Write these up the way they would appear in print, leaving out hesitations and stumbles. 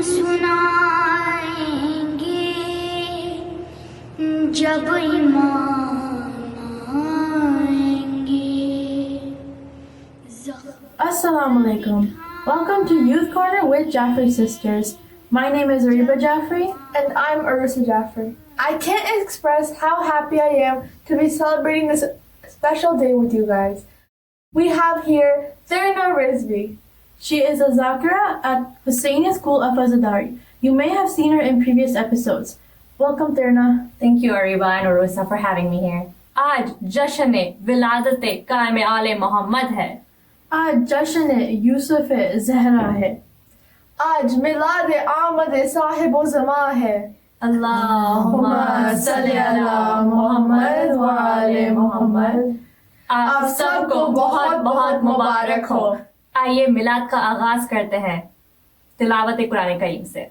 سنائیں گے جب ایمان آئیں گے. Assalamu alaikum. Welcome to Youth Corner with Jaffrey Sisters. My name is Ariba Jaffrey. And I'm Arisa Jaffrey. I can't express how happy I am to be celebrating this special day with you guys. We have here Thirna Rizvi. She is a Zakira at Husseini School of Azadari. You may have seen her in previous episodes. Welcome, Thirna. Thank you, Ariba and Arusa, for having me here. آج جشن ولادت قائم آل محمد ہے. آج جشن یوسف زہرا ہے. آج میلاد آمد صاحب و زماں ہے. اللہم صلی علی محمد و آل محمد. آپ سب کو بہت بہت مبارک ہو. آئیے میلاد کا آغاز کرتے ہیں تلاوت قرآن کریم سے.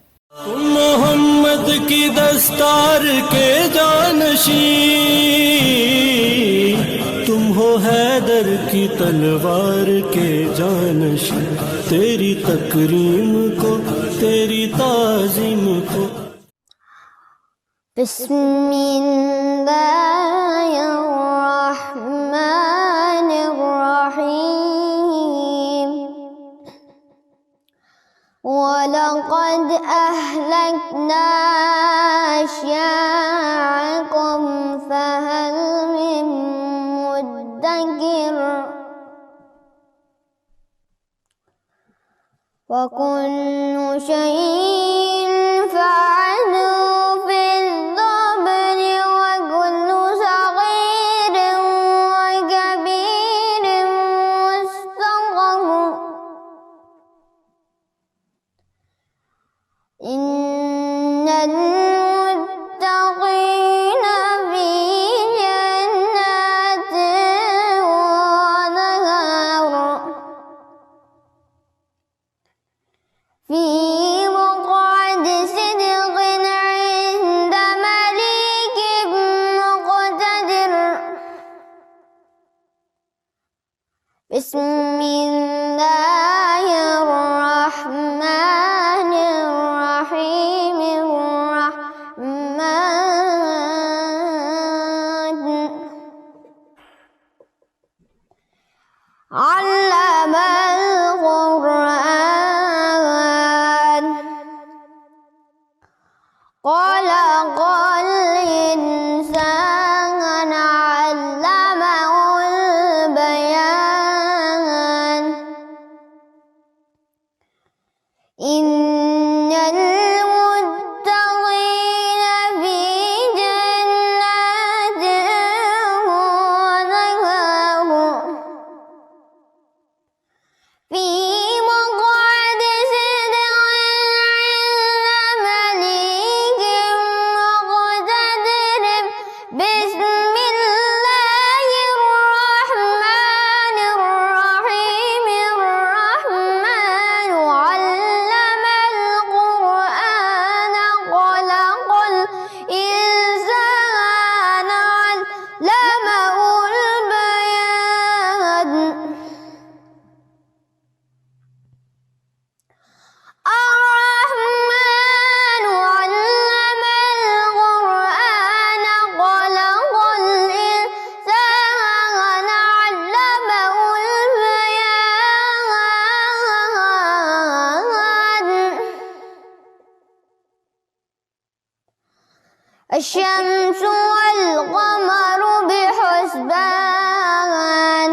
تم محمد کی دستار کے جانشین، تم ہو حیدر کی تلوار کے جانشین، تیری تکریم کو تیری تعظیم کو. بسم اللہ الرحمن الرحیم. وَلَقَدْ أَهْلَكْنَا أَشْيَاعَكُمْ فَهَلْ مِن مُّدَّكِرٍ. وَكُلُّ شَيْءٍ فَعَلُوهُ فِي الزُّبُرِ وَكُلُّ صَغِيرٍ وَكَبِيرٍ مُّسْتَطَرٌ. إِنَّ الْمُتَّقِينَ فِي جَنَّاتٍ وَنَهَرٍ في مقعد صدق عند مليك مقتدر. بسم الله الرحمن الرحيم. الرحمن علم القرآن خلق الإنسان علمه البيان. إن المتقين في جنات ونهر في مقعد صدق عند مليك مقتدر. بسم الله الرحمن الرحيم. الرحمن علم القرآن خلق الإنسان علمه البيان. الرحمن علم القرآن خلق الإنسان علمه البيان. الشمس والقمر بحسبان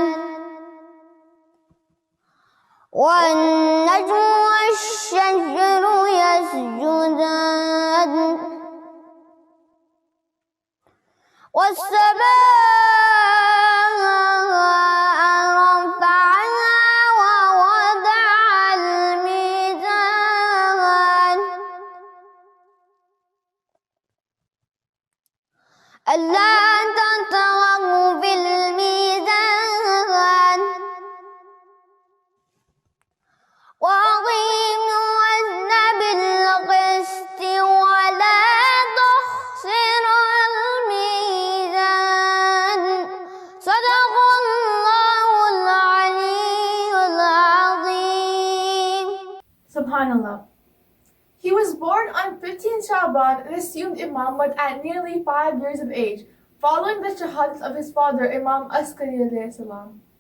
والنجم والشجر يسجدان والسماء رفعها ووضع الميزان ألا تطغوا في الميزان وأقيموا الوزن بالقسط ولا تخسروا الميزان. صدق الله العلي العظيم. Subhanallah. He was born on 15 Shaban and assumed Imamate at nearly 5 years of age, following the shahadat of his father, Imam Askari alayhi salam.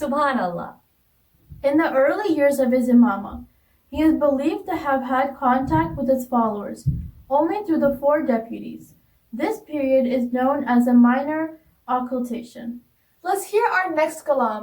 Subhanallah. In the early years of his imama, he is believed to have had contact with his followers only through the 4 deputies. This period is known as a minor occultation. Let's hear our next kalam.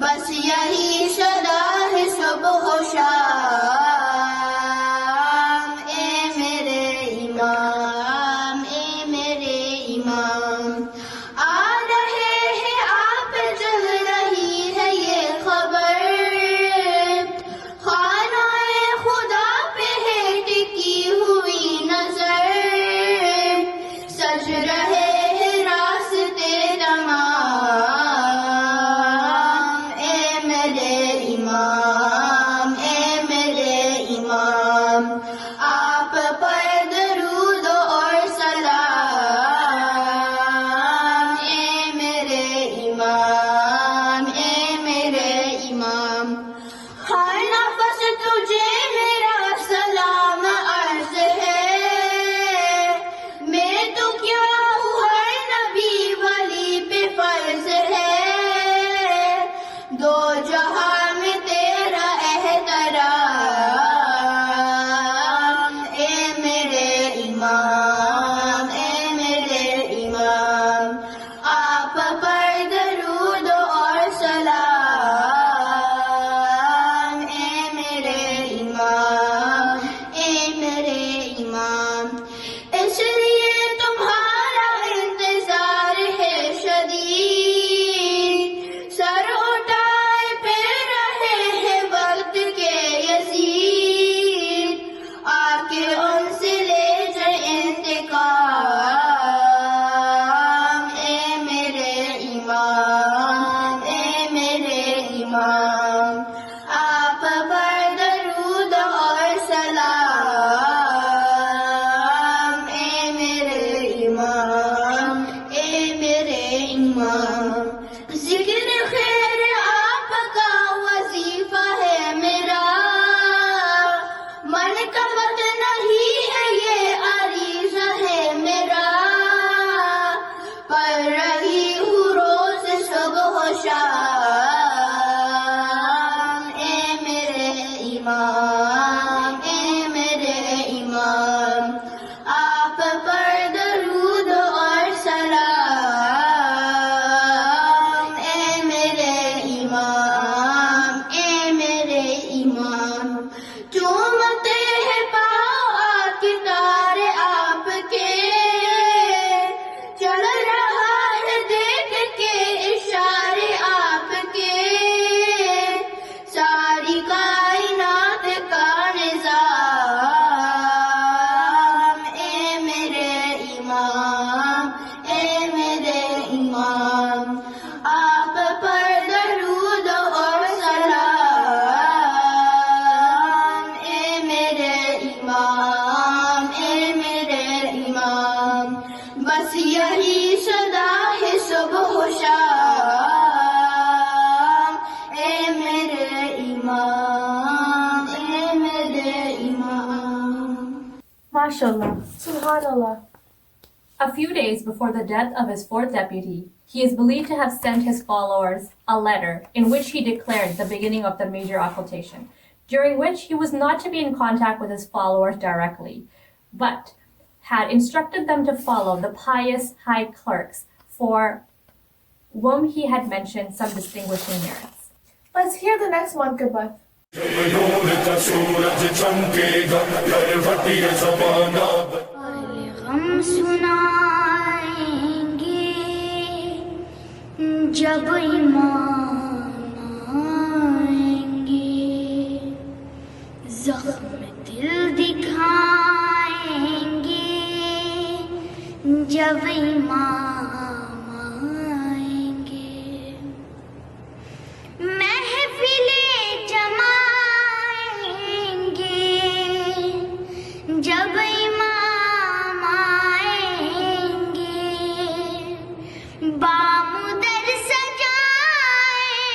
بس یہی صدا ہے صبح و شام، اے میرے امام، اے میرے امام، آ رہے ہیں آپ، چل رہی ہے یہ خبر، خانہ خدا پہ ہے ٹکی ہوئی نظر، سج رہے ہیں راستے تمام، اے میرے امام، اے میرے امام، آپ پر درود اور سلام، اے میرے امام، اے میرے امام، ہر نفس تجھے میرا سلام عرض ہے، میں تو کیا ہوں ہر نبی ولی پہ فرض ہے، دو جہاں میں تیرا احترام، اے میرے امام، اے میرے امام، آپ پر درود اور سلام، اے میرے امام، اے میرے امام، اس لیے تمہارا انتظار ہے شدید، سر اٹھائے پھر رہے ہیں وقت کے یزید، آ کے ان سے لے جائے انتقام، اے میرے امام، اے میرے امام، آپ پر درود اور سلام، اے میرے امام، اے میرے امام، ذکر خیر آپ کا وظیفہ ہے میرا، من کا وقت نہیں ہے یہ عریضہ ہے میرا، پڑھ رہی ہوں روز صبح و شام، اے میرے امام، اے میرے امام، آپ پر درود اور سلام، اے میرے امام، اے میرے امام، چومتے ہیں پاؤں آکتار آپ کے، چل رہا ہے دیکھ کے اشارے آپ کے، ساری کائنات کا نظام، اے میرے امام، اے میرے امام، آپ پر درود اور سلام، اے میرے امام، اے میرے امام، بس یہی صدا ہے صبح و شام، اے میرے امام، اے میرے امام۔ MashaAllah. Subhanallah. A few days before the death of his fourth deputy, he is believed to have sent his followers a letter in which he declared the beginning of the major occultation, during which he was not to be in contact with his followers directly, but had instructed them to follow the pious high clerks, for whom he had mentioned some distinguishing merits. Let's hear the next manqabat. نور کا سورج چمکے گا کروٹی زمانہ غم سنائیں گے جب ایمان آئیں گے، زخم دل دکھائیں گے جب ایمان آئیں گے، محفلیں جمائیں گے جب امام آئیں گے، بام در سجائیں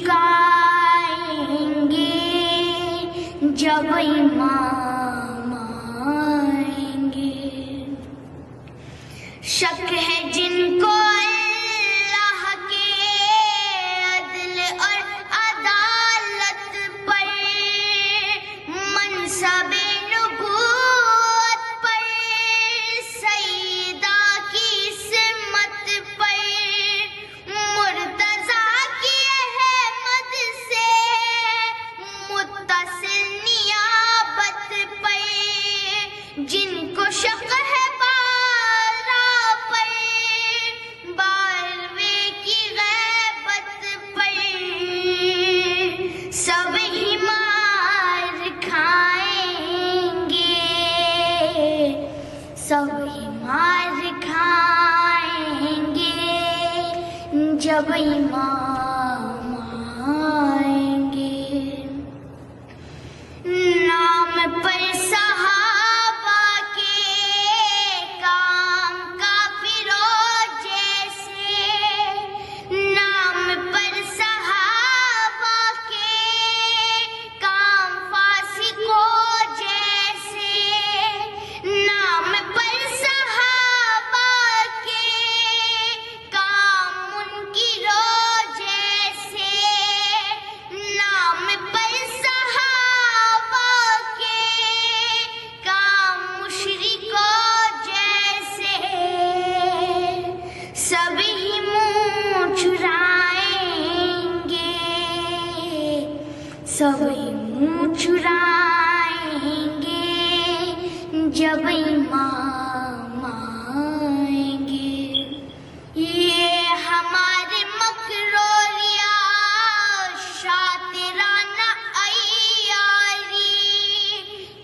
چکائیں گے جب امام آئیں گے. شک ہے جن کو اللہ کے عدل اور عدالت پر، منصب نبوت پر، سیدہ کی سمت پر، مرتضیٰ کی احمد سے متصل نیابت پر، جن کو شک ہے بارہ پر، باروے کی غیبت پر، سب ہی مار کھائیں گے، سب ہی مار کھائیں گے جب امام آئیں گے. نام پر صحابہ کے کام کافروں جیسے، نام پر صحابہ کے کام فاسقوں جیسے، نام پر صحابہ کے کام منکروں جیسے، نام پر صحابہ کے کام مشرکوں جیسے، سب ہی منہ چرائیں گے، سب ہی منہ چرائیں گے جب امام آئیں گے. یہ ہمارے مکروریہ شاطرانہ عیاری،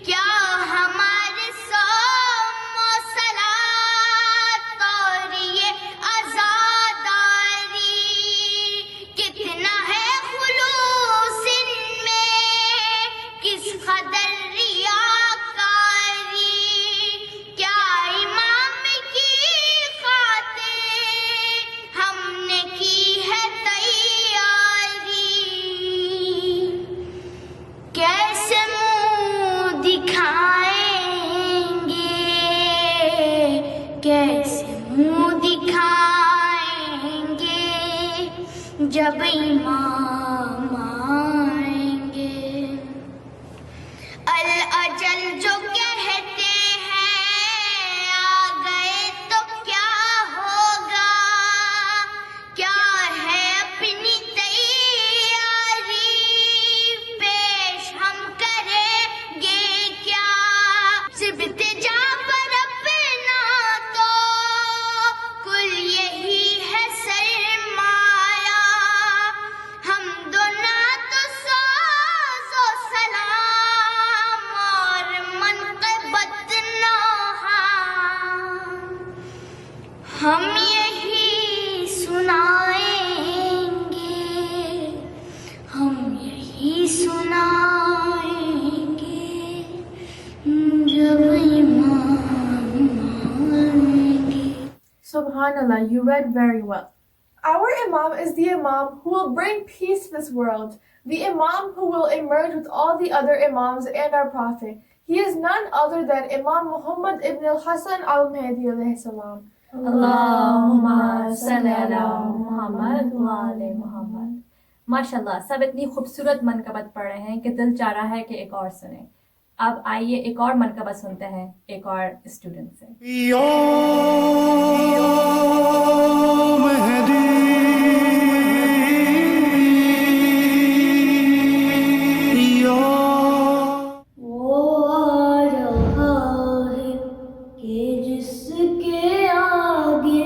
کیا ہمارے صوم و صلاۃ اور یہ عزاداری، کتنا ہے خلوص ان میں، کس قدر ریاکاری، کیا امام کی خاطر ہم نے کی ہے تیاری، کیسے منہ دکھائیں گے، کیسے منہ دکھائیں گے جب امام آئیں گے. الاجل جو کہتے ہیں آ گئے تو کیا ہوگا، کیا ہے اپنی تیاری پیش ہم کریں گے کیا، صبت جا پر اپنا تو کل یہی ہے سرمایہ، ہم دونوں تو سوز و سلام اور منقبت نوحہ، ہم یہی سنائیں گے، ہم یہی سنائیں گے جب امام آئیں گے. Subhanallah, you read very well. Our Imam is the Imam who will bring peace to this world, the Imam who will emerge with all the other Imams and our Prophet. He is none other than Imam Muhammad ibn al-Hasan al-Mahdi alayhi salam. اللہم صلی علی محمد وآل محمد. ماشاءاللہ سب اتنی خوبصورت منقبت پڑھ رہے ہیں کہ دل چاہ رہا ہے کہ ایک اور سنیں. اب آئیے ایک اور منقبت سنتے ہیں ایک اور اسٹوڈنٹ سے. وہ آ رہا ہے کہ جس کے آگے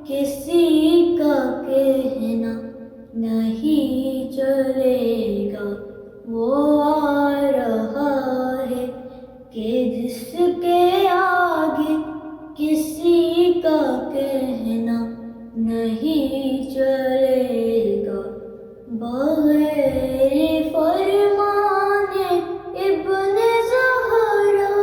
کسی کا کہنا نہیں چلے گا. وہ آ رہا ہے کہ جس کے آگے کسی کا کہنا نہیں چلے گا. بغیر فرمان ابن زہرا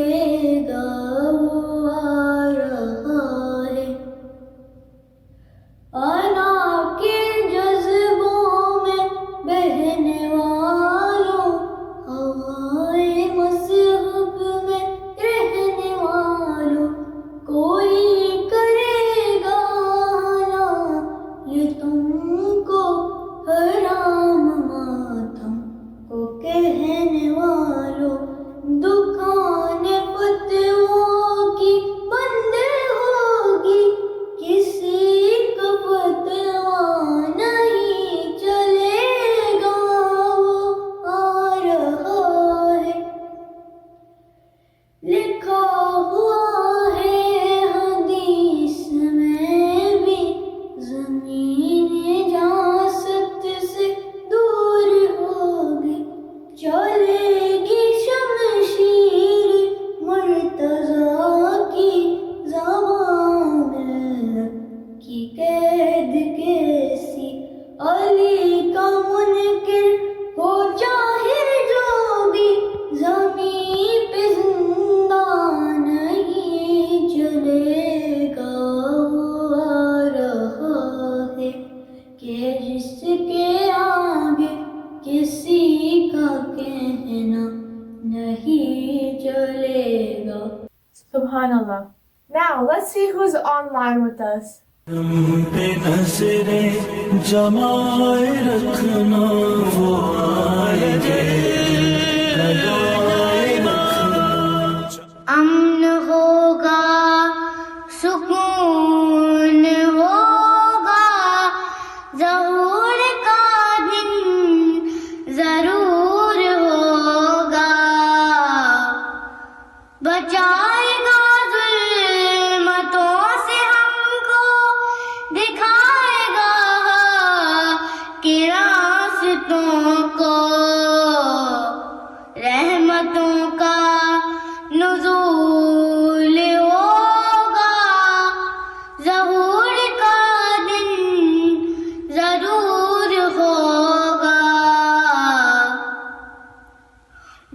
چلے گا وہ آ رہا ہے. آنا کے جذبوں میں بہنے والوں، ہوائے مذہب میں رہنے والوں، کوئی کرے گا نا یہ تم کو حرام ماتم کو کہنے والوں. دکان فتووں کی بند ہوگی، کسی کا فتوا نہیں چلے گا وہ آ رہا ہے. لکھا ہوا ہے حدیث میں بھی، زمین اجازت سے دور ہوگی، چلے گی شمشیر مرتضیٰ کی زبان کی قید کیسی. علی کا منکر ہو چاہے جو بھی، زمین پہ زندہ نہیں چلے گا وہ آ رہا ہے. کہ جس کے آگے کسی کا کہنا نہیں چلے گا. Subhanallah. Now, let's see who's online with us. ہم پہ نظریں جمائے رکھنا، وہ آئے گے لگائے رکھنا. امن ہوگا، سکون ہوگا، ظہور کا دن ضرور ہوگا. بچائے گا ظلمتوں سے ہم کو، دکھائے گا کہ راستوں کو. رحمتوں کا نزول ہوگا، ظہور کا دن ضرور ہوگا.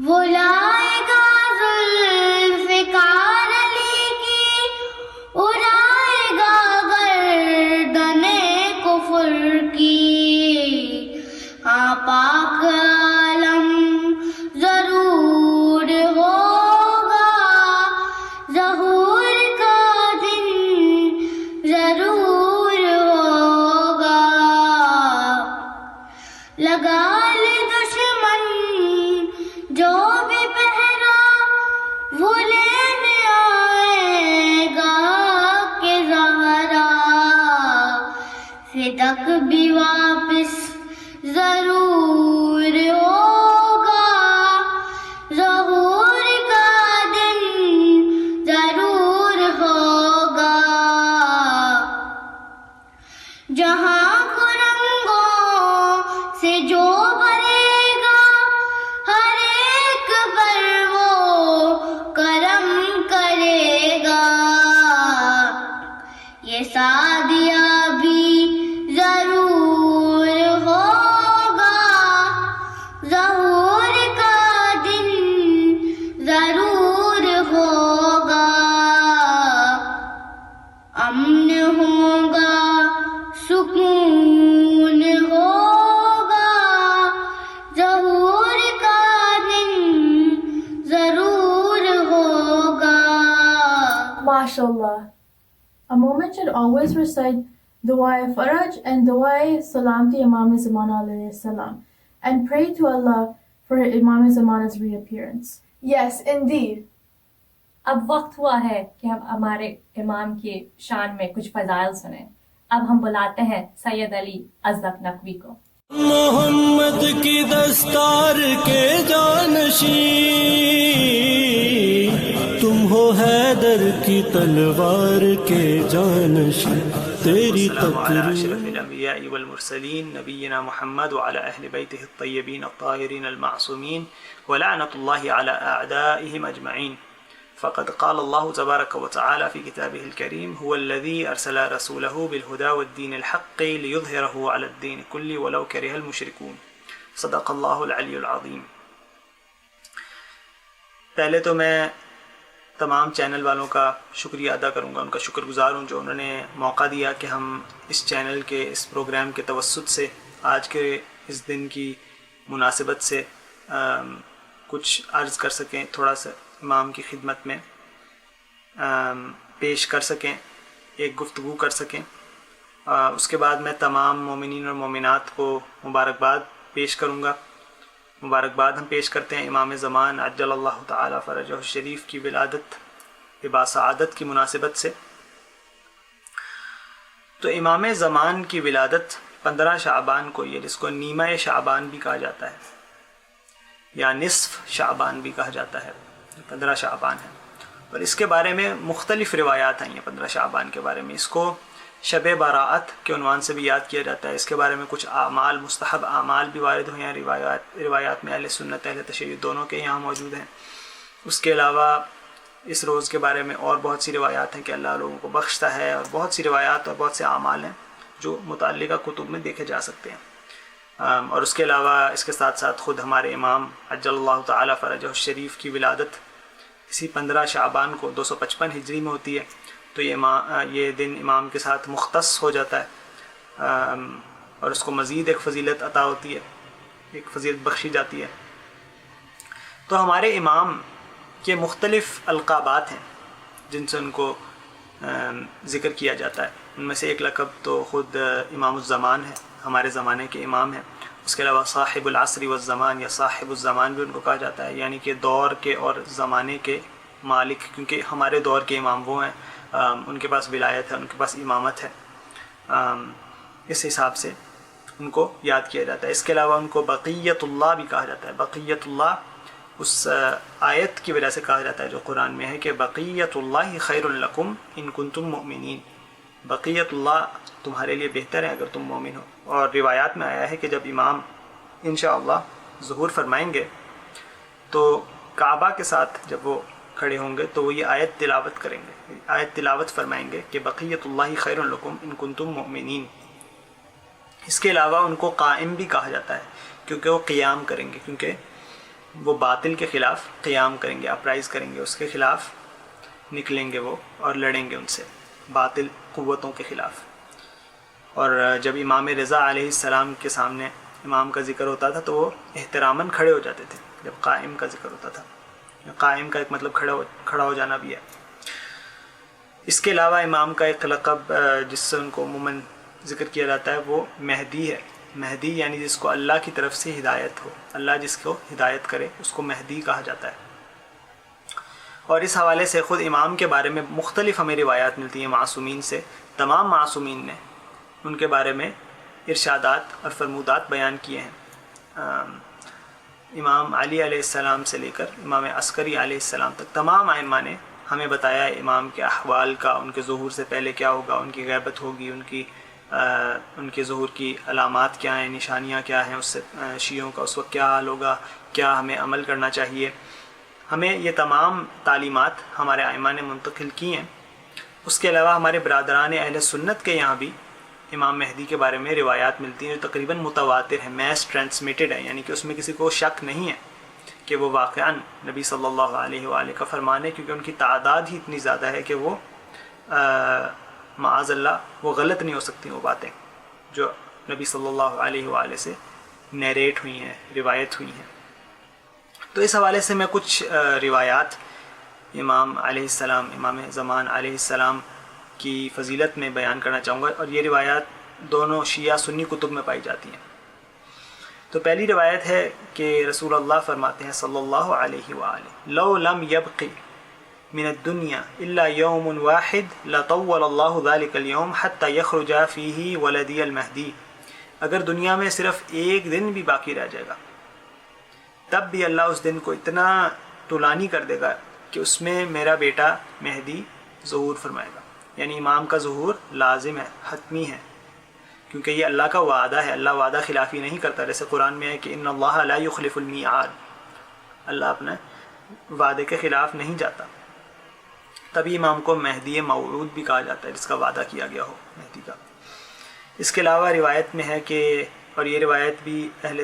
وہ لائے گا ذوالفقار علی کی، اڑائے گا گردن کفر کی. ہاں پاک عالم ضرور ہوگا، ظہور کا دن ضرور ہوگا. لگا لے دشمن جو بھی پہرا، وہ لینے آئے گا کہ زہرا. فدق بھی واپس ضرور ہوگا، ظہور کا دن ضرور ہوگا. جہاں کو رنگوں سے جو بھرے گا، ہر ایک پر وہ کرم کرے گا. یہ سعدیہ بھی ضرور ہوگا، ظہور کا دن ضرور ہوگا. امن ہوگا، سکون ہوگا، ظہور کا دن ضرور ہوگا. MashaAllah. A moment should always recite Du'a Faraj and Du'a Salam to Imam Zaman alayhi salam and pray to Allah for Imam Zaman's reappearance. Yes, indeed. اب وقت ہوا ہے کہ ہم ہمارے امام کی شان میں کچھ فضائل سنیں. اب ہم بلاتے ہیں سید علی ازدق نقوی کو. محمد کی دستار کے جانشین، تم ہو حیدر کی تلوار کے جانشین. تیری على أشرف الأنبياء والمرسلين نبينا محمد وعلى أهل بيته الطيبين الطاهرين المعصومين ولعنة الله على أعدائهم أجمعين. فقد قال الله تبارك وتعالى في كتابه الكريم: هو الذي أرسل رسوله بالهدى والدين الحق ليظهره على الدين كله ولو كره المشركون. صدق الله العلي العظيم. پہلے تو میں تمام چینل والوں کا شکریہ ادا کروں گا، ان کا شکر گزار ہوں جو انہوں نے موقع دیا کہ ہم اس چینل کے اس پروگرام کے توسط سے آج کے اس دن کی مناسبت سے کچھ عرض کر سکیں، تھوڑا سا امام کی خدمت میں پیش کر سکیں، ایک گفتگو کر سکیں۔ اس کے بعد میں تمام مومنین اور مومنات کو مبارکباد پیش کروں گا۔ مبارکباد ہم پیش کرتے ہیں امام زمان عجل اللہ تعالی فرجہ الشریف کی ولادت باسعادت کی مناسبت سے۔ تو امام زمان کی ولادت 15 شعبان کو، یہ جس کو نیمہ شعبان بھی کہا جاتا ہے یا نصف شعبان بھی کہا جاتا ہے، 15 شعبان ہے، اور اس کے بارے میں مختلف روایات ہیں۔ 15 شعبان کے بارے میں اس کو شب براءت کے عنوان سے بھی یاد کیا جاتا ہے۔ اس کے بارے میں کچھ اعمال، مستحب اعمال بھی وارد ہوئے ہیں روایات میں، اہل سنت اہل تشیع دونوں کے یہاں موجود ہیں۔ اس کے علاوہ اس روز کے بارے میں اور بہت سی روایات ہیں کہ اللہ لوگوں کو بخشتا ہے، اور بہت سی روایات اور بہت سے اعمال ہیں جو متعلقہ کتب میں دیکھے جا سکتے ہیں۔ اور اس کے علاوہ اس کے ساتھ ساتھ خود ہمارے امام عجل اللہ تعالی فرجہ الشریف کی ولادت اسی 15 شعبان کو 255 ہجری میں ہوتی ہے، تو یہ دن امام کے ساتھ مختص ہو جاتا ہے، اور اس کو مزید ایک فضیلت عطا ہوتی ہے، ایک فضیلت بخشی جاتی ہے۔ تو ہمارے امام کے مختلف القابات ہیں جن سے ان کو ذکر کیا جاتا ہے۔ ان میں سے ایک لقب تو خود امام الزمان ہے، ہمارے زمانے کے امام ہیں۔ اس کے علاوہ صاحب العصر والزمان یا صاحب الزمان بھی ان کو کہا جاتا ہے، یعنی کہ دور کے اور زمانے کے مالک، کیونکہ ہمارے دور کے امام وہ ہیں، ان کے پاس ولایت ہے، ان کے پاس امامت ہے، اس حساب سے ان کو یاد کیا جاتا ہے۔ اس کے علاوہ ان کو بقیت اللہ بھی کہا جاتا ہے۔ بقیت اللہ اس آیت کی وجہ سے کہا جاتا ہے جو قرآن میں ہے کہ بقیت اللہ خیر لکم ان کنتم مؤمنین، بقیت اللہ تمہارے لیے بہتر ہے اگر تم مومن ہو۔ اور روایات میں آیا ہے کہ جب امام انشاءاللہ ظہور فرمائیں گے تو کعبہ کے ساتھ جب وہ کھڑے ہوں گے تو وہ یہ آیت تلاوت کریں گے، آیت تلاوت فرمائیں گے کہ بقیت اللہ خیر لکم ان کنتم مؤمنین۔ اس کے علاوہ ان کو قائم بھی کہا جاتا ہے کیونکہ وہ قیام کریں گے، کیونکہ وہ باطل کے خلاف قیام کریں گے، اپرائز کریں گے، اس کے خلاف نکلیں گے وہ اور لڑیں گے ان سے، باطل قوتوں کے خلاف۔ اور جب امام رضا علیہ السلام کے سامنے امام کا ذکر ہوتا تھا تو وہ احتراماً کھڑے ہو جاتے تھے جب قائم کا ذکر ہوتا تھا۔ قائم کا ایک مطلب کھڑا ہو جانا بھی ہے۔ اس کے علاوہ امام کا ایک لقب جس سے ان کو عموماً ذکر کیا جاتا ہے وہ مہدی ہے۔ مہدی یعنی جس کو اللہ کی طرف سے ہدایت ہو، اللہ جس کو ہدایت کرے اس کو مہدی کہا جاتا ہے۔ اور اس حوالے سے خود امام کے بارے میں مختلف ہمیں روایات ملتی ہیں معصومین سے۔ تمام معصومین نے ان کے بارے میں ارشادات اور فرمودات بیان کیے ہیں۔ امام علی علیہ السلام سے لے کر امام عسکری علیہ السلام تک تمام ائمہ نے ہمیں بتایا ہے امام کے احوال کا، ان کے ظہور سے پہلے کیا ہوگا، ان کی غیبت ہوگی، ان کے ظہور کی علامات کیا ہیں، نشانیاں کیا ہیں، اس سے شیعوں کا اس وقت کیا حال ہوگا، کیا ہمیں عمل کرنا چاہیے۔ ہمیں یہ تمام تعلیمات ہمارے ائمہ نے منتقل کی ہیں۔ اس کے علاوہ ہمارے برادران اہل سنت کے یہاں بھی امام مہدی کے بارے میں روایات ملتی ہیں جو تقریباً متواتر ہیں، میس ٹرانسمیٹڈ ہیں، یعنی کہ اس میں کسی کو شک نہیں ہے کہ وہ واقعاً نبی صلی اللہ علیہ وآلہ کا فرمان ہے، کیونکہ ان کی تعداد ہی اتنی زیادہ ہے کہ وہ معاذ اللہ وہ غلط نہیں ہو سکتی وہ باتیں جو نبی صلی اللہ علیہ وآلہ سے نیریٹ ہوئی ہیں، روایت ہوئی ہیں۔ تو اس حوالے سے میں کچھ روایات امام علیہ السلام، امام زمان علیہ السلام کی فضیلت میں بیان کرنا چاہوں گا، اور یہ روایات دونوں شیعہ سنی کتب میں پائی جاتی ہیں۔ تو پہلی روایت ہے کہ رسول اللہ فرماتے ہیں صلی اللہ علیہ وآلہ لو لم يبق من الدنیا الا یوم واحد لطول اللہ ذلك اليوم حتى يخرج فيه ولدی المہدی، اگر دنیا میں صرف ایک دن بھی باقی رہ جائے گا تب بھی اللہ اس دن کو اتنا طولانی کر دے گا کہ اس میں میرا بیٹا مہدی ظہور فرمائے گا۔ یعنی امام کا ظہور لازم ہے، حتمی ہے، کیونکہ یہ اللہ کا وعدہ ہے، اللہ وعدہ خلافی نہیں کرتا، جیسے قرآن میں ہے کہ ان اللہ لا یخلف المیعاد، اللہ اپنے وعدے کے خلاف نہیں جاتا۔ تبھی امام کو مہدی موعود بھی کہا جاتا ہے، جس کا وعدہ کیا گیا ہو مہدی کا۔ اس کے علاوہ روایت میں ہے کہ، اور یہ روایت بھی اہل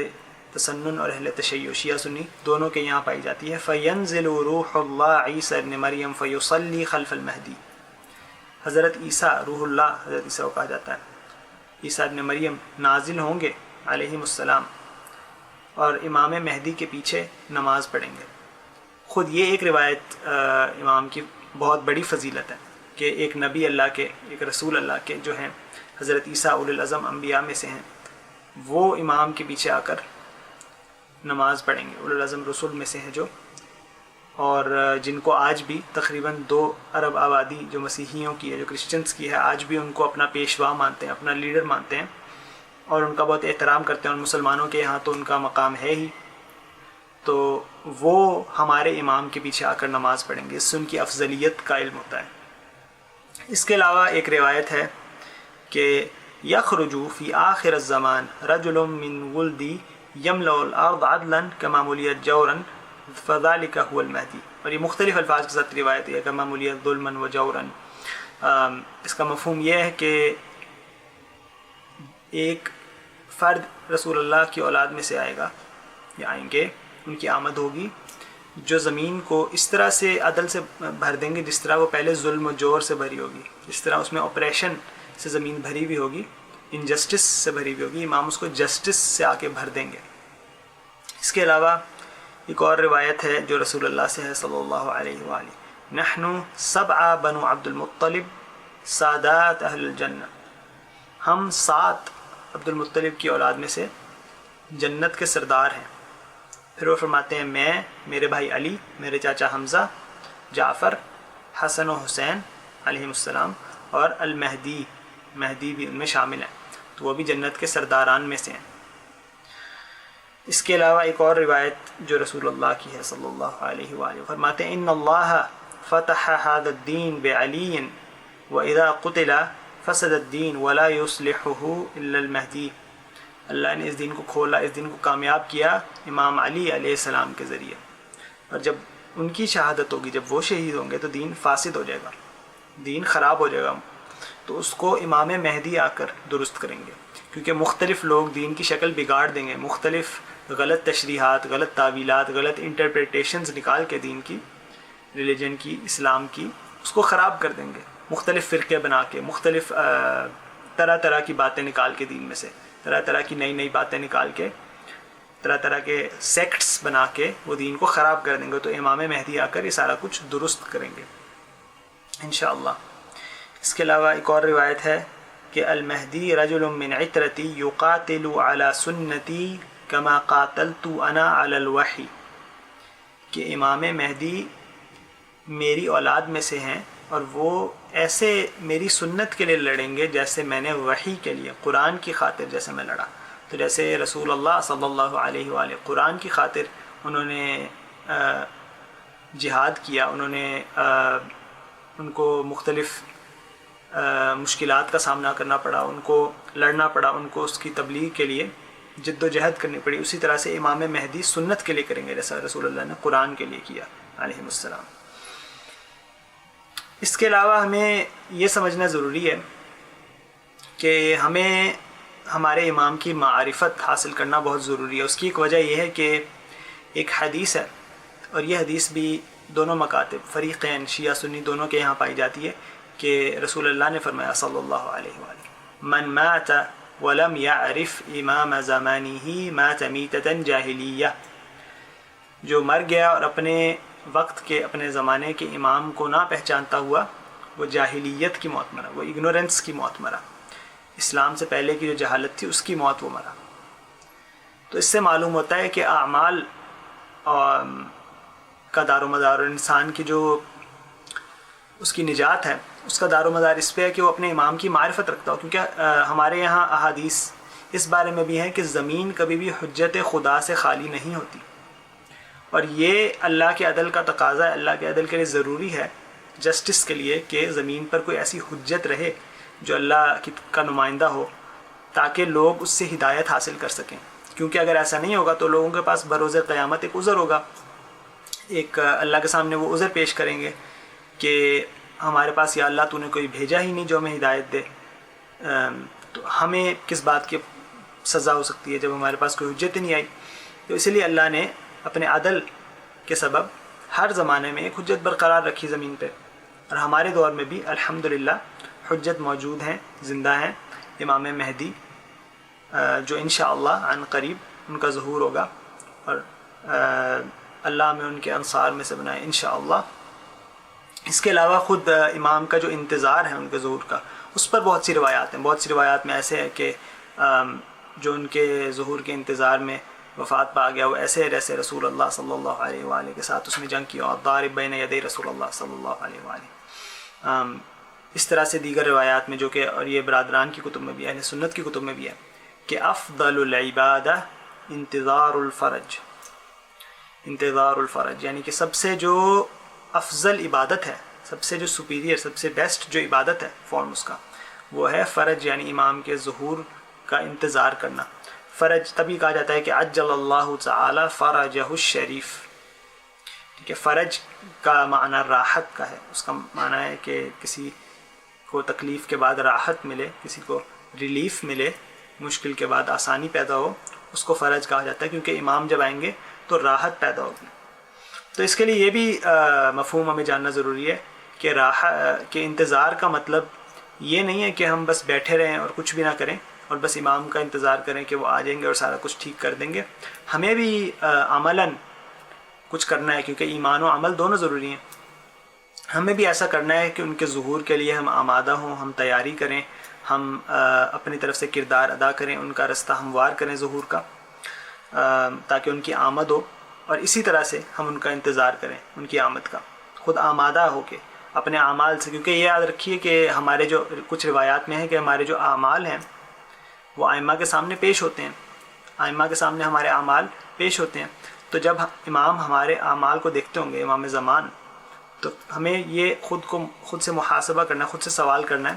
تسنن اور اہل تشیع شیعہ سنی دونوں کے یہاں پائی جاتی ہے. فینزل روح اللہ عیسیٰ ابن مریم فیصلی خلف المہدی. حضرت عیسیٰ روح اللہ حضرت عیسیٰ کو کہا جاتا ہے, عیسیٰ ابن مریم نازل ہوں گے علیہم السلام اور امام مہدی کے پیچھے نماز پڑھیں گے. خود یہ ایک روایت امام کی بہت بڑی فضیلت ہے کہ ایک نبی اللہ کے, ایک رسول اللہ کے جو ہیں حضرت عیسیٰ اولو العزم انبیاء میں سے ہیں, وہ امام کے پیچھے آ کر نماز پڑھیں گے. اولو العزم رسول میں سے ہیں جو, اور جن کو آج بھی تقریباً 2 ارب آبادی جو مسیحیوں کی ہے, جو کرسچنس کی ہے, آج بھی ان کو اپنا پیشوا مانتے ہیں, اپنا لیڈر مانتے ہیں اور ان کا بہت احترام کرتے ہیں. اور مسلمانوں کے یہاں تو ان کا مقام ہے ہی, تو وہ ہمارے امام کے پیچھے آ کر نماز پڑھیں گے. اس سے ان کی افضلیت کا علم ہوتا ہے. اس کے علاوہ ایک روایت ہے کہ یخرج فی آخر الزمان رجل من ولدی یملأ الارض عدلا کما ملیت جورا فذلک هو المہدی. اور یہ مختلف الفاظ کے ساتھ روایت ہے, کما ملیت ظلما و جورا. اس کا مفہوم یہ ہے کہ ایک فرد رسول اللہ کی اولاد میں سے آئے گا یا آئیں گے, ان کی آمد ہوگی جو زمین کو اس طرح سے عدل سے بھر دیں گے جس طرح وہ پہلے ظلم و جور سے بھری ہوگی, جس طرح اس میں اپریشن سے زمین بھری ہوئی ہوگی, انجسٹس سے بھری ہوئی ہوگی, امام اس کو جسٹس سے آ کے بھر دیں گے. اس کے علاوہ ایک اور روایت ہے جو رسول اللہ سے ہے صلی اللہ علیہ وآلہ, نحن 7 بنو عبد المطلب سادات اہل الجنہ. ہم 7 عبد المطلب کی اولاد میں سے جنت کے سردار ہیں. پھر وہ فرماتے ہیں میں, میرے بھائی علی, میرے چاچا حمزہ, جعفر, حسن و حسین علیہم السلام, اور المہدی, مہدی بھی ان میں شامل ہیں, تو وہ بھی جنت کے سرداران میں سے ہیں. اس کے علاوہ ایک اور روایت جو رسول اللہ کی ہے صلی اللہ علیہ وآلہ, فرماتے ہیں ان اللہ فتح هذا الدین بعلی واذا قتل فسد الدین ولا يصلحه الا المہدی. اللہ نے اس دین کو کھولا, اس دین کو کامیاب کیا امام علی علیہ السلام کے ذریعے, اور جب ان کی شہادت ہوگی, جب وہ شہید ہوں گے تو دین فاسد ہو جائے گا, دین خراب ہو جائے گا, تو اس کو امام مہدی آ کر درست کریں گے. کیونکہ مختلف لوگ دین کی شکل بگاڑ دیں گے, مختلف غلط تشریحات, غلط تعویلات, غلط انٹرپریٹیشنز نکال کے دین کی, ریلیجن کی, اسلام کی, اس کو خراب کر دیں گے. مختلف فرقے بنا کے, مختلف طرح طرح کی باتیں نکال کے, دین میں سے طرح طرح کی نئی نئی باتیں نکال کے, طرح طرح کے سیکٹس بنا کے وہ دین کو خراب کر دیں گے. تو امام مہدی آ کر یہ سارا کچھ درست کریں گے انشاءاللہ. اس کے علاوہ ایک اور روایت ہے کہ المہدی رجل من عترتی یقاتل علی سنتی کما قاتلت انا علی الوحی, کہ امام مہدی میری اولاد میں سے ہیں اور وہ ایسے میری سنت کے لیے لڑیں گے جیسے میں نے وحی کے لیے, قرآن کی خاطر جیسے میں لڑا. تو جیسے رسول اللہ صلی اللہ علیہ وآلہ قرآن کی خاطر انہوں نے جہاد کیا, انہوں نے ان کو مختلف مشکلات کا سامنا کرنا پڑا, ان کو لڑنا پڑا, ان کو اس کی تبلیغ کے لیے جد و جہد کرنی پڑی. اسی طرح سے امام مہدی سنت کے لیے کریں گے جیسا رسول اللہ نے قرآن کے لیے کیا علیہ السلام. اس کے علاوہ ہمیں یہ سمجھنا ضروری ہے کہ ہمیں ہمارے امام کی معرفت حاصل کرنا بہت ضروری ہے. اس کی ایک وجہ یہ ہے کہ ایک حدیث ہے, اور یہ حدیث بھی دونوں مکاتب فریقین شیعہ سنی دونوں کے یہاں پائی جاتی ہے, کہ رسول اللہ نے فرمایا صلی اللہ علیہ وآلہ من مات ولم يعرف امام زمانه مات میتة جاہلیہ, جو مر گیا اور اپنے وقت کے, اپنے زمانے کے امام کو نہ پہچانتا ہوا, وہ جاہلیت کی موت مرا, وہ اگنورنس کی موت مرا, اسلام سے پہلے کی جو جہالت تھی اس کی موت وہ مرا. تو اس سے معلوم ہوتا ہے کہ اعمال کا دار و مدار, اور انسان کی جو اس کی نجات ہے اس کا دار و مدار اس پہ ہے کہ وہ اپنے امام کی معرفت رکھتا ہو. کیونکہ ہمارے یہاں احادیث اس بارے میں بھی ہیں کہ زمین کبھی بھی حجت خدا سے خالی نہیں ہوتی, اور یہ اللہ کے عدل کا تقاضا ہے, اللہ کے عدل کے لیے ضروری ہے, جسٹس کے لیے, کہ زمین پر کوئی ایسی حجت رہے جو اللہ کا نمائندہ ہو, تاکہ لوگ اس سے ہدایت حاصل کر سکیں. کیونکہ اگر ایسا نہیں ہوگا تو لوگوں کے پاس بروز قیامت ایک عذر ہوگا, ایک اللہ کے سامنے وہ عذر پیش کریں گے کہ ہمارے پاس یا اللہ تو نے کوئی بھیجا ہی نہیں جو ہمیں ہدایت دے. تو ہمیں کس بات کی سزا ہو سکتی ہے جب ہمارے پاس کوئی حجت نہیں آئی. تو اسی لیے اللہ نے اپنے عدل کے سبب ہر زمانے میں ایک حجت برقرار رکھی زمین پہ، اور ہمارے دور میں بھی الحمدللہ حجت موجود ہیں، زندہ ہیں، امام مہدی جو انشاءاللہ عن قریب ان کا ظہور ہوگا، اور اللہ میں ان کے انصار میں سے بنائے انشاءاللہ۔ اس کے علاوہ خود امام کا جو انتظار ہے ان کے ظہور کا، اس پر بہت سی روایات ہیں، بہت سی روایات میں ایسے ہے کہ جو ان کے ظہور کے انتظار میں وفات پا گیا وہ ایسے جیسے رسول اللہ صلی اللہ علیہ وآلہ کے ساتھ اس نے جنگ کی، اور ضارب بین یدی رسول اللہ صلی اللہ علیہ وآلہ۔ اس طرح سے دیگر روایات میں جو کہ، اور یہ برادران کی کتب میں بھی، اہل سنت کی کتب میں بھی ہے، کہ افضل العبادہ انتظار الفرج، انتظار الفرج، یعنی کہ سب سے جو افضل عبادت ہے، سب سے جو سپیریئر، سب سے بیسٹ جو عبادت ہے فارم اس کا، وہ ہے فرج، یعنی امام کے ظہور کا انتظار کرنا۔ فرج تبھی کہا جاتا ہے کہ عجل اللہ تعالی فرجہ الشریف، ٹھیک ہے۔ فرج کا معنی راحت کا ہے، اس کا معنی ہے کہ کسی کو تکلیف کے بعد راحت ملے، کسی کو ریلیف ملے، مشکل کے بعد آسانی پیدا ہو، اس کو فرج کہا جاتا ہے، کیونکہ امام جب آئیں گے تو راحت پیدا ہوگی۔ تو اس کے لیے یہ بھی مفہوم ہمیں جاننا ضروری ہے کہ کہ انتظار کا مطلب یہ نہیں ہے کہ ہم بس بیٹھے رہیں اور کچھ بھی نہ کریں اور بس امام کا انتظار کریں کہ وہ آ جائیں گے اور سارا کچھ ٹھیک کر دیں گے۔ ہمیں بھی عملاً کچھ کرنا ہے، کیونکہ ایمان و عمل دونوں ضروری ہیں۔ ہمیں بھی ایسا کرنا ہے کہ ان کے ظہور کے لیے ہم آمادہ ہوں، ہم تیاری کریں، ہم اپنی طرف سے کردار ادا کریں، ان کا رستہ ہموار کریں ظہور کا، تاکہ ان کی آمد ہو، اور اسی طرح سے ہم ان کا انتظار کریں، ان کی آمد کا، خود آمادہ ہو کے اپنے اعمال سے۔ کیونکہ یہ یاد رکھیے کہ ہمارے جو کچھ روایات میں ہے کہ ہمارے جو اعمال ہیں وہ ائمہ کے سامنے پیش ہوتے ہیں، ائمہ کے سامنے ہمارے اعمال پیش ہوتے ہیں۔ تو جب امام ہمارے اعمال کو دیکھتے ہوں گے، امام زمان، تو ہمیں یہ خود سے محاسبہ کرنا ہے، خود سے سوال کرنا ہے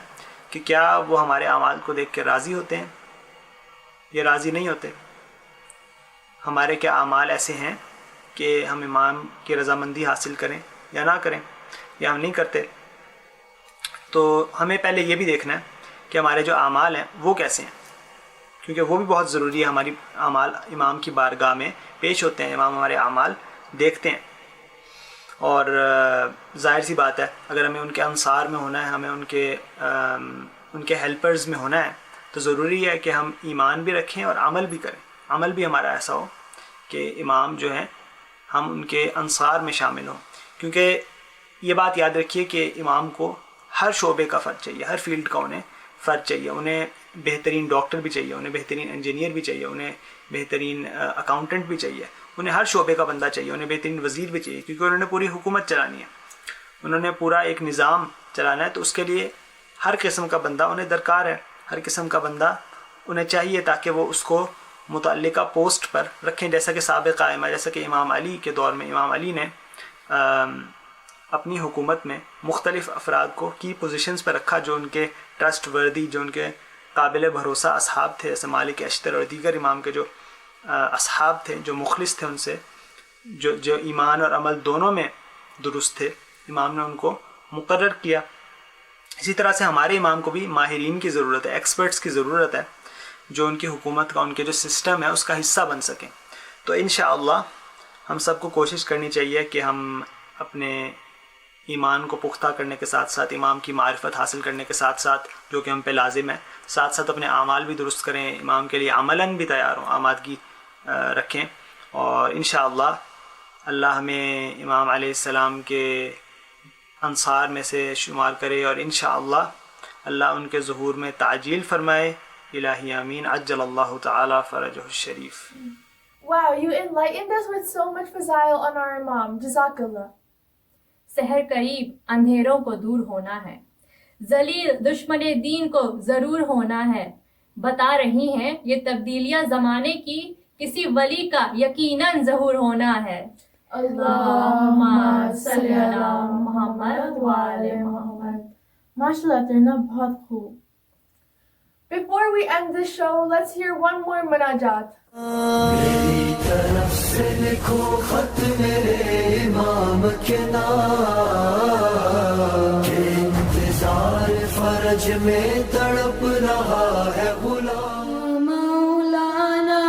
کہ کیا وہ ہمارے اعمال کو دیکھ کے راضی ہوتے ہیں یا راضی نہیں ہوتے؟ ہمارے کیا اعمال ایسے ہیں کہ ہم امام کی رضامندی حاصل کریں یا نہ کریں، یا ہم نہیں کرتے؟ تو ہمیں پہلے یہ بھی دیکھنا ہے کہ ہمارے جو اعمال ہیں وہ کیسے ہیں، کیونکہ وہ بھی بہت ضروری ہے۔ ہماری اعمال امام کی بارگاہ میں پیش ہوتے ہیں، امام ہمارے اعمال دیکھتے ہیں، اور ظاہر سی بات ہے اگر ہمیں ان کے انصار میں ہونا ہے، ہمیں ان کے ہیلپرز میں ہونا ہے، تو ضروری ہے کہ ہم ایمان بھی رکھیں اور عمل بھی کریں۔ عمل بھی ہمارا ایسا ہو کہ امام جو ہیں ہم ان کے انصار میں شامل ہوں، کیونکہ یہ بات یاد رکھیے کہ امام کو ہر شعبے کا فرد چاہیے، ہر فیلڈ کا انہیں فرد چاہیے۔ انہیں بہترین ڈاکٹر بھی چاہیے، انہیں بہترین انجینئر بھی چاہیے، انہیں بہترین اکاؤنٹنٹ بھی چاہیے، انہیں ہر شعبے کا بندہ چاہیے، انہیں بہترین وزیر بھی چاہیے، کیونکہ انہوں نے پوری حکومت چلانی ہے، انہوں نے پورا ایک نظام چلانا ہے۔ تو اس کے لیے ہر قسم کا بندہ انہیں درکار ہے، ہر قسم کا بندہ انہیں چاہیے، تاکہ وہ اس کو متعلقہ پوسٹ پر رکھیں۔ جیسا کہ سابق ائمہ، جیسا کہ امام علی کے دور میں امام علی نے اپنی حکومت میں مختلف افراد کو کی پوزیشنز پر رکھا، جو ان کے ٹرسٹ وردی، جو ان کے قابل بھروسہ اصحاب تھے، جیسے مالک اشتر اور دیگر امام کے جو اصحاب تھے، جو مخلص تھے ان سے، جو ایمان اور عمل دونوں میں درست تھے، امام نے ان کو مقرر کیا۔ اسی طرح سے ہمارے امام کو بھی ماہرین کی ضرورت ہے، ایکسپرٹس کی ضرورت ہے، جو ان کی حکومت کا، ان کے جو سسٹم ہے اس کا حصہ بن سکیں۔ تو انشاءاللہ ہم سب کو کوشش کرنی چاہیے کہ ہم اپنے ایمان کو پختہ کرنے کے ساتھ ساتھ، امام کی معرفت حاصل کرنے کے ساتھ ساتھ، جو کہ ہم پہ لازم ہے، ساتھ ساتھ اپنے اعمال بھی درست کریں، امام کے لیے عملاً بھی تیار ہوں، آمادگی رکھیں، اور انشاءاللہ اللہ ہمیں امام علیہ السلام کے انصار میں سے شمار کرے، اور انشاءاللہ اللہ ان کے ظہور میں تعجیل فرمائے۔ الہی آمین۔ عجل اللہ تعالی فرجہ الشریف۔ Wow, you enlightened us with so much fazail on our Imam. Jazakallah. سحر قریب، اندھیروں کو دور ہونا ہے، ذلیل دشمن دین کو ضرور ہونا ہے، بتا رہی ہیں یہ تبدیلیاں زمانے کی، کسی ولی کا یقیناً ظہور ہونا ہے۔ اللہم صلی علی محمد وآل محمد۔ ماشاءاللہ ترنا، بہت خوب۔ Before we end this show, let's hear one more munajat. میری طرف سے لکھو خط میرے امام کے نام، کہ انتظار فرج میں تڑپ رہا ہے غلام۔ مولانا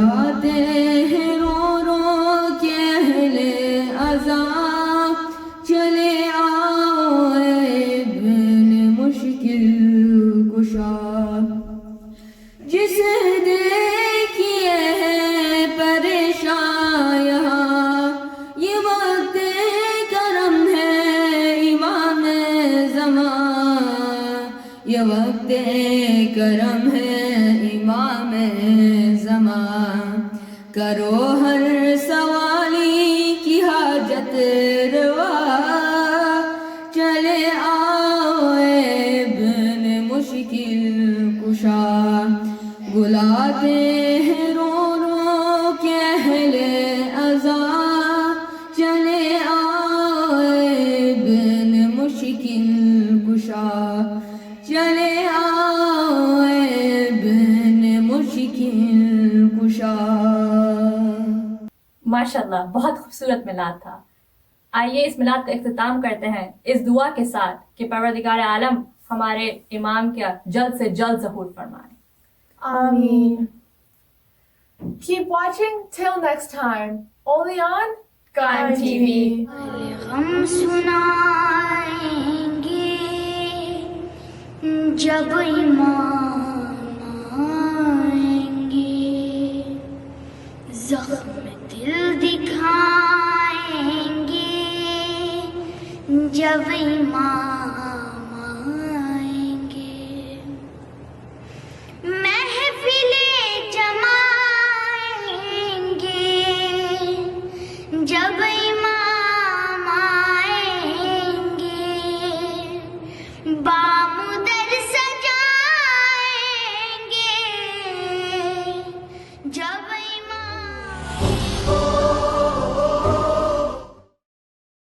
بلاتے ہیں رو رو کے اہل عذاب، چلے آؤ اے ابن مشکل کشا، جس دیکھیے ہے پریشان یہاں، یہ وقت کرم ہے امام زمان، یہ وقت کرم ہے امام زمان، کرو ہر سوالی کی حاجت روا، چلے آؤ اے ابن مشکل کشا، بلاتے ہیں رو رو کے اہل عذاب، چلے آؤ اے ابن مشکل کشا، چلے آؤ اے ابن مشکل کشا۔ ماشاءاللہ، بہت خوبصورت میلاد تھا۔ آئیے اس میلاد کا اختتام کرتے ہیں اس دعا کے ساتھ کہ پروردگار عالم ہمارے امام کا جلد سے جلد ظہور فرمائے۔ Ameen. Keep watching till next time, only on Qaim TV. غم سنائیں گے جب ایمان آئیں گے، زخم دل دکھائیں گے جب ایمان